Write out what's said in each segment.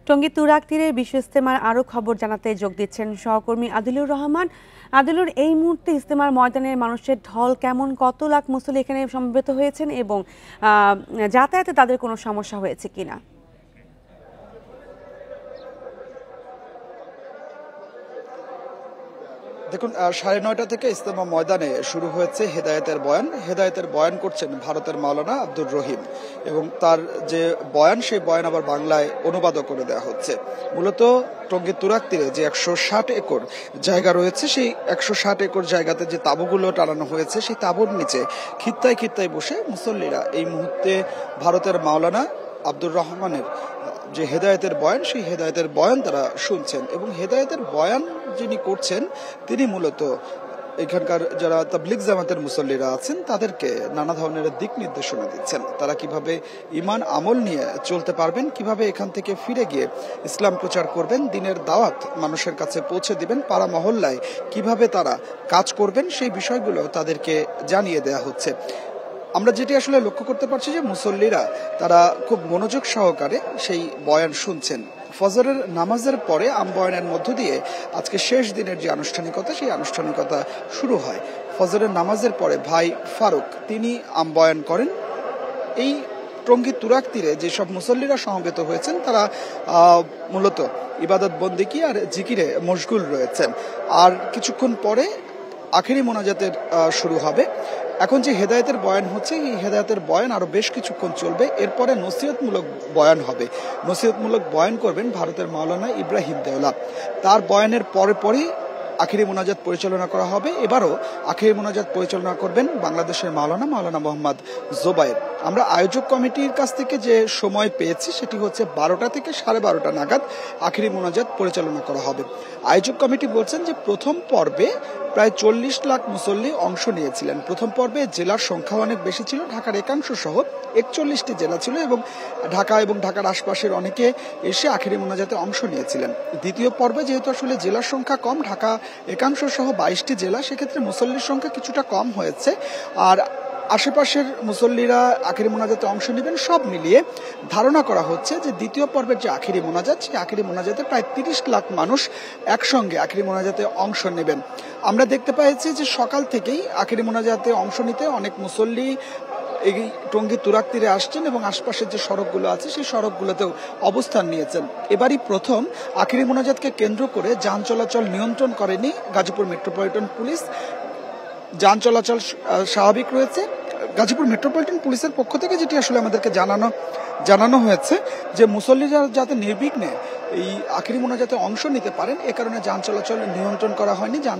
টঙ্গী তুরাগ তীরে বিশ্ব ইজতেমার আরও খবর জানাতে যোগ দিচ্ছেন সহকর্মী আদিলুর রহমান। আদিলুর, এই মুহূর্তে ইজতেমার ময়দানের মানুষের ঢল কেমন? কত লাখ মুসল্লি এখানে সমবেত হয়েছেন এবং যাতায়াতে তাদের কোনো সমস্যা হয়েছে কিনা? দেখুন, 9:30 থেকে ইজতেমা ময়দানে শুরু হয়েছে হেদায়েতের বয়ান। হেদায়েতের বয়ান করছেন ভারতের মাওলানা আব্দুর রহিম এবং তার যে বয়ান, সেই বয়ান আবার বাংলায় অনুবাদও করে দেওয়া হচ্ছে। মূলত টঙ্গী তুরাগ তীরে যে 160 একর জায়গা রয়েছে, সেই 160 একর জায়গাতে যে তাঁবুগুলো টানানো হয়েছে, সেই তাঁবুর নিচে খিত্তায় খিত্তায় বসে মুসল্লিরা এই মুহূর্তে ভারতের মাওলানা আব্দুর রহমানের যে হেদায়েতের বয়ান, সেই হেদায়েতের বয়ান তারা শুনছেন এবং হেদায়েতের বয়ান যিনি করছেন তিনি মূলত এখানকার যারা তাবলিগ জামাতের মুসল্লিরা আছেন তাদেরকে নানা ধরনের দিক নির্দেশনা দিচ্ছেন। তারা কিভাবে ঈমান আমল নিয়ে চলতে পারবেন, কিভাবে এখান থেকে ফিরে গিয়ে ইসলাম প্রচার করবেন, দ্বীনের দাওয়াত মানুষের কাছে পৌঁছে দিবেন, পাড়া মহল্লায় কিভাবে তারা কাজ করবেন, সেই বিষয়গুলো তাদেরকে জানিয়ে দেয়া হচ্ছে। আমরা যেটি আসলে লক্ষ্য করতে পারছি যে মুসল্লিরা তারা খুব মনোযোগ সহকারে সেই বয়ান শুনছেন। ফজরের নামাজের পরে বয়ানের মধ্য দিয়ে আজকে শেষ দিনের যে আনুষ্ঠানিকতা, সেই আনুষ্ঠানিকতা শুরু হয়। ফজরের নামাজের পরে ভাই ফারুক তিনি বয়ান করেন। এই টঙ্গী তুরাগ তীরে যেসব মুসল্লিরা সমবেত হয়েছেন তারা মূলত ইবাদত বন্দেগী আর জিকিরে মশগুল রয়েছেন। আর কিছুক্ষণ পরে আখেরি মোনাজাতের শুরু হবে। এখন যে হেদায়েতের বয়ান হচ্ছে, এই হেদায়েতের বয়ান আরো বেশ কিছুক্ষণ চলবে। এরপরে নসিহতমূলক বয়ান হবে। নসিহতমূলক বয়ান করবেন ভারতের মাওলানা ইব্রাহিম দেওলা। তার বয়ানের পরেই আখেরি মোনাজাত পরিচালনা করা হবে। এবারও আখেরি মোনাজাত পরিচালনা করবেন বাংলাদেশের মাওলানা মোহাম্মদ জোবায়ের। আমরা আয়োজক কমিটির কাছ থেকে যে সময় পেয়েছি সেটি হচ্ছে 12টা থেকে 12:30 নাগাদ আখেরি মোনাজাত পরিচালনা করা হবে। আয়োজক কমিটি বলছেন যে প্রথম পর্বে প্রায় 40 লাখ মুসল্লি অংশ নিয়েছিলেন। প্রথম পর্বে জেলার সংখ্যা অনেক বেশি ছিল, ঢাকার একাংশ সহ 41টি জেলা ছিল এবং ঢাকা এবং ঢাকার আশপাশের অনেকে এসে আখেরি মোনাজাতে অংশ নিয়েছিলেন। দ্বিতীয় পর্বে যেহেতু আসলে জেলার সংখ্যা কম, ঢাকা একাংশ সহ 22টি জেলা, সেক্ষেত্রে মুসল্লির সংখ্যা কিছুটা কম হয়েছে। আর আশেপাশের মুসল্লিরা আখেরি মোনাজাতে অংশ নেবেন। সব মিলিয়ে ধারণা করা হচ্ছে যে দ্বিতীয় পর্বের যে আখেরি মোনাজাত, সেই আখেরি মোনাজাতে প্রায় 30 লাখ মানুষ একসঙ্গে আখেরি মোনাজাতে অংশ নেবেন। আমরা দেখতে পেয়েছি যে সকাল থেকেই আখেরি মোনাজাতে অংশ নিতে অনেক মুসল্লি এই টঙ্গী তুরাগ তীরে আসছেন এবং আশপাশের যে সড়কগুলো আছে সেই সড়কগুলোতেও অবস্থান নিয়েছেন। এবারই প্রথম আখেরি মোনাজাতকে কেন্দ্র করে যান চলাচল নিয়ন্ত্রণ করেনি গাজীপুর মেট্রোপলিটন পুলিশ। যান চলাচল স্বাভাবিক রয়েছে। গাজীপুর মেট্রোপলিটন পুলিশের পক্ষ থেকে যেটি আসলে আমাদেরকে জানানো হয়েছে যে মুসল্লিরা যাতে নির্বিঘ্নে এই আখেরি মোনাজাতে অংশ নিতে পারেন, এ কারণে যান চলাচল নিয়ন্ত্রণ করা হয়নি, যান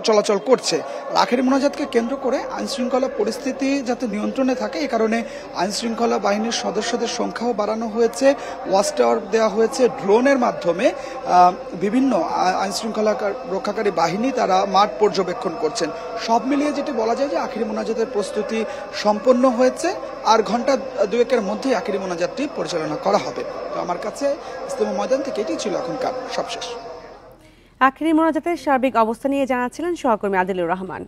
চলাচল করছে। আখেরি মোনাজাতকে কেন্দ্র করে আইনশৃঙ্খলা পরিস্থিতি যাতে নিয়ন্ত্রণে থাকে, এ কারণে আইনশৃঙ্খলা বাহিনীর সদস্যদের সংখ্যাও বাড়ানো হয়েছে, ওয়াচ টাওয়ার দেওয়া হয়েছে, ড্রোনের মাধ্যমে বিভিন্ন আইনশৃঙ্খলা রক্ষাকারী বাহিনী তারা মাঠ পর্যবেক্ষণ করছেন। সব মিলিয়ে যেটি বলা যায় যে আখেরি মোনাজাতের প্রস্তুতি সম্পন্ন হয়েছে, আর ঘন্টা দুয়েকের মধ্যেই আখেরি মোনাজাতটি পরিচালনা করা হবে। তো আমার কাছে ইজতেমা ময়দান থেকে এটি ছিল এখনকার সবশেষ। আখেরি মোনাজাতের সার্বিক অবস্থা নিয়ে জানাচ্ছিলেন সহকর্মী আদিলুর রহমান।